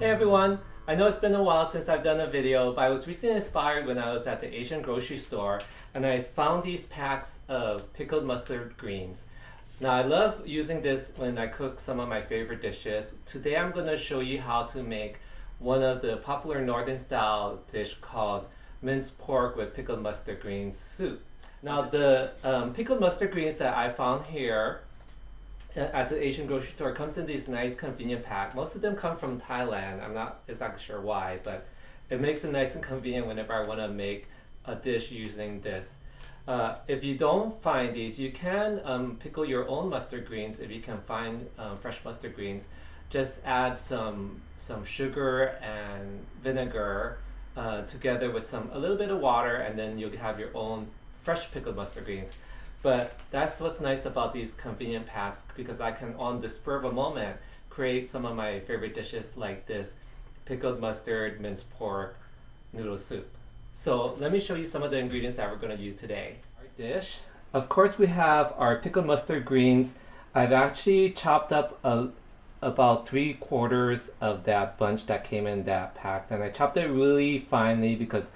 Hey everyone! I know it's been a while since I've done a video, but I was recently inspired when I was at the Asian grocery store and I found these packs of pickled mustard greens. Now I love using this when I cook some of my favorite dishes. Today I'm going to show you how to make one of the popular northern style dish called minced pork with pickled mustard greens soup. Now the pickled mustard greens that I found here at the Asian grocery store comes in these nice convenient pack. Most of them come from Thailand. I'm not exactly sure why, but it makes it nice and convenient whenever I want to make a dish using this. If you don't find these, you can pickle your own mustard greens if you can find fresh mustard greens. Just add some sugar and vinegar together with a little bit of water, and then you'll have your own fresh pickled mustard greens. But that's what's nice about these convenient packs, because I can, on the spur of a moment, create some of my favorite dishes like this pickled mustard minced pork noodle soup. So let me show you some of the ingredients that we're going to use today. Our dish, of course, we have our pickled mustard greens. I've actually chopped up about 3/4 of that bunch that came in that pack, and I chopped it really finely because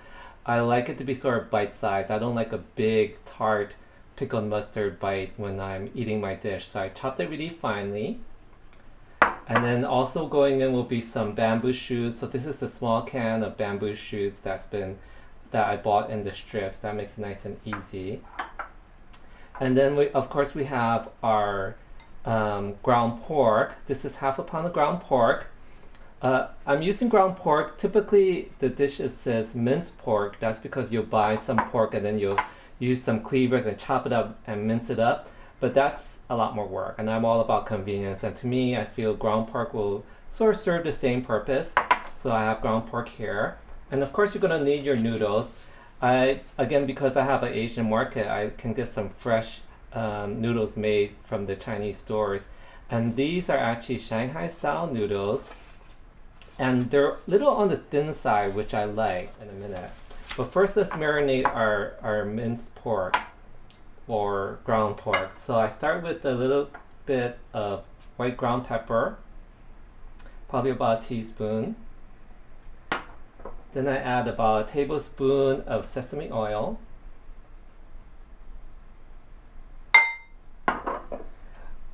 I like it to be sort of bite-sized. I don't like a big tart pickled mustard bite when I'm eating my dish, so I chopped it really finely. And then also going in will be some bamboo shoots. So this is a small can of bamboo shoots that I bought in the strips. That makes it nice and easy. And then of course we have our ground pork. This is 1/2 pound of ground pork. I'm using ground pork. Typically the dish says minced pork. That's because you'll buy some pork and then you'll use some cleavers and chop it up and mince it up, but that's a lot more work, and I'm all about convenience, and to me I feel ground pork will sort of serve the same purpose. So I have ground pork here, and of course you're going to need your noodles. Again, because I have an Asian market, I can get some fresh noodles made from the Chinese stores, and these are actually Shanghai style noodles, and they're a little on the thin side, which I like in a minute. But first, let's marinate our minced pork or ground pork. So I start with a little bit of white ground pepper, probably about a teaspoon. Then I add about a tablespoon of sesame oil,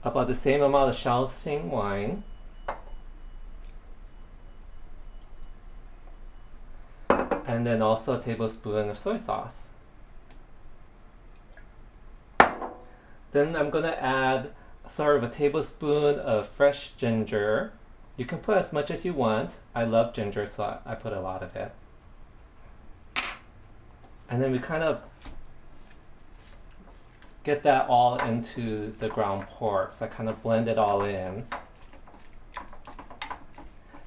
about the same amount of Shaoxing wine, and then also a tablespoon of soy sauce. Then I'm going to add sort of a tablespoon of fresh ginger. You can put as much as you want. I love ginger, so I put a lot of it. And then we kind of get that all into the ground pork. So I kind of blend it all in.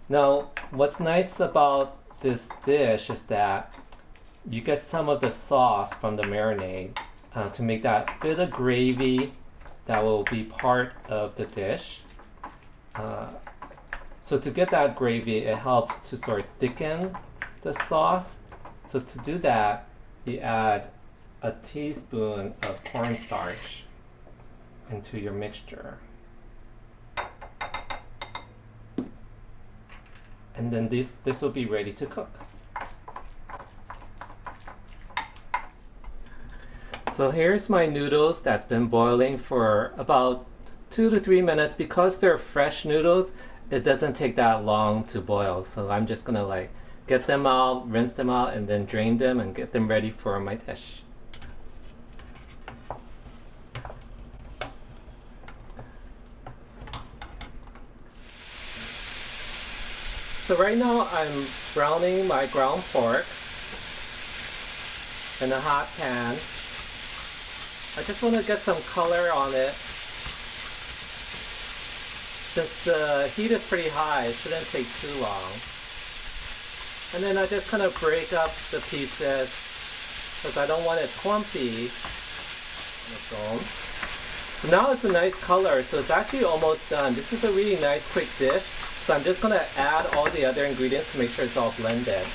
Now, what's nice about this dish is that you get some of the sauce from the marinade to make that bit of gravy that will be part of the dish. So to get that gravy, it helps to sort of thicken the sauce. So to do that, you add a teaspoon of cornstarch into your mixture. And then this will be ready to cook. So here's my noodles that's been boiling for about 2 to 3 minutes. Because they're fresh noodles, it doesn't take that long to boil. So I'm just gonna like get them out, rinse them out, and then drain them and get them ready for my dish. So right now I'm browning my ground pork in a hot pan. I just want to get some color on it. Since the heat is pretty high, it shouldn't take too long. And then I just kind of break up the pieces because I don't want it clumpy on its own. So now it's a nice color, so it's actually almost done. This is a really nice quick dish. So I'm just going to add all the other ingredients to make sure it's all blended.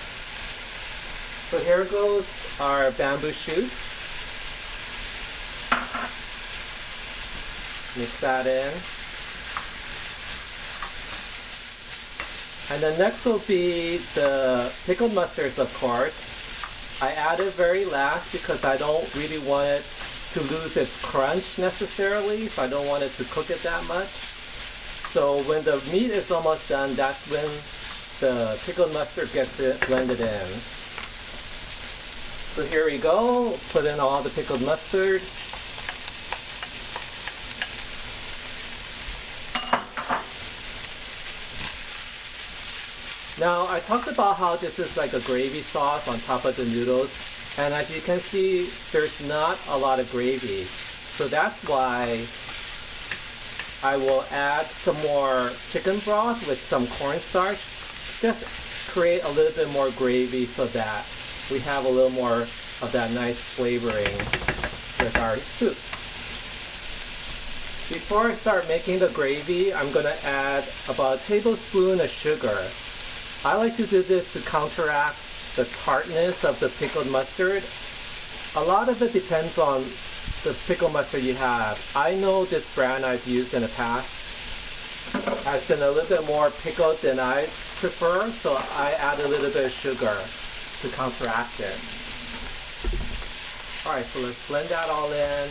So here goes our bamboo shoots. Mix that in. And then next will be the pickled mustards, of course. I add it very last because I don't really want it to lose its crunch necessarily, so I don't want it to cook it that much. So when the meat is almost done, that's when the pickled mustard gets it blended in. So here we go, put in all the pickled mustard. Now I talked about how this is like a gravy sauce on top of the noodles, and as you can see, there's not a lot of gravy. So that's why I will add some more chicken broth with some cornstarch, just create a little bit more gravy so that we have a little more of that nice flavoring with our soup. Before I start making the gravy, I'm going to add about a tablespoon of sugar. I like to do this to counteract the tartness of the pickled mustard. A lot of it depends on the pickled mustard you have. I know this brand I've used in the past has been a little bit more pickled than I prefer, so I add a little bit of sugar to counteract it. Alright, so let's blend that all in,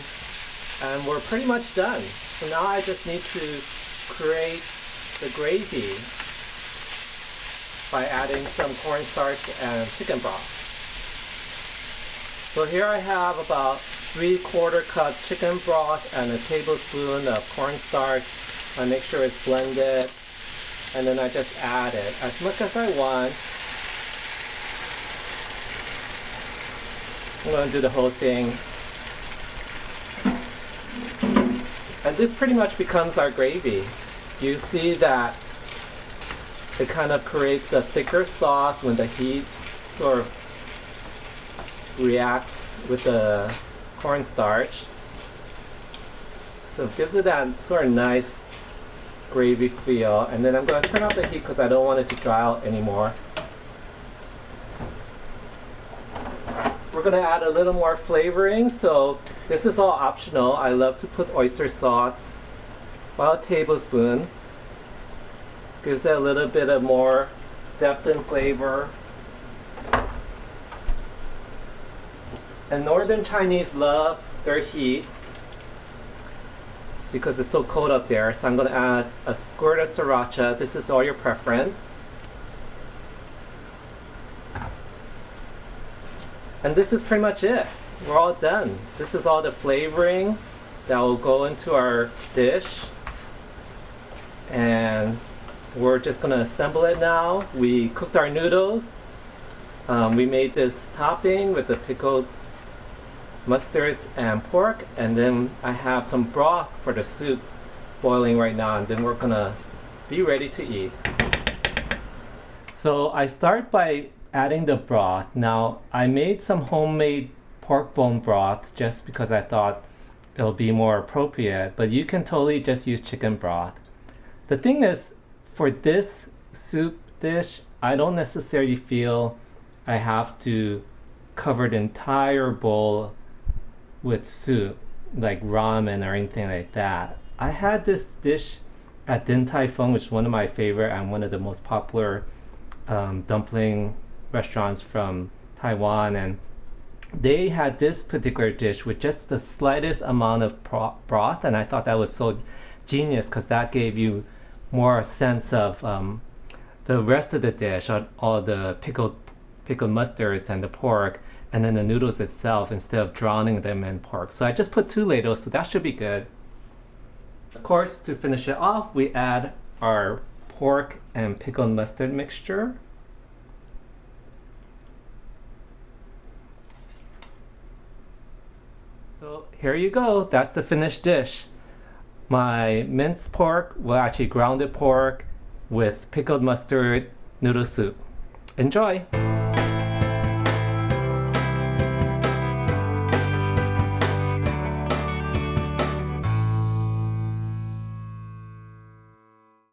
and we're pretty much done. So now I just need to create the gravy by adding some cornstarch and chicken broth. So here I have about 3/4 cup chicken broth and a tablespoon of cornstarch. I make sure it's blended, and then I just add it as much as I want. I'm going to do the whole thing. And this pretty much becomes our gravy. You see that it kind of creates a thicker sauce when the heat sort of reacts with the cornstarch. So it gives it that sort of nice gravy feel. And then I'm going to turn off the heat because I don't want it to dry out anymore. We're going to add a little more flavoring, so this is all optional. I love to put oyster sauce, about a tablespoon. Gives it a little bit of more depth and flavor. And Northern Chinese love their heat because it's so cold up there. So I'm going to add a squirt of sriracha. This is all your preference. And this is pretty much it. We're all done. This is all the flavoring that will go into our dish. And we're just going to assemble it now. We cooked our noodles. We made this topping with the pickled mustards and pork, and then I have some broth for the soup boiling right now, and then we're going to be ready to eat. So I start by adding the broth. Now I made some homemade pork bone broth just because I thought it'll be more appropriate, but you can totally just use chicken broth. The thing is, for this soup dish, I don't necessarily feel I have to cover the entire bowl with soup, like ramen or anything like that. I had this dish at Din Tai Fung, which is one of my favorite and one of the most popular dumpling restaurants from Taiwan, and they had this particular dish with just the slightest amount of broth, and I thought that was so genius because that gave you more sense of the rest of the dish, all the pickled mustards and the pork, and then the noodles itself instead of drowning them in pork. So I just put 2 ladles, so that should be good. Of course, to finish it off, we add our pork and pickled mustard mixture. So here you go, that's the finished dish. My minced pork, well actually grounded pork with pickled mustard noodle soup. Enjoy!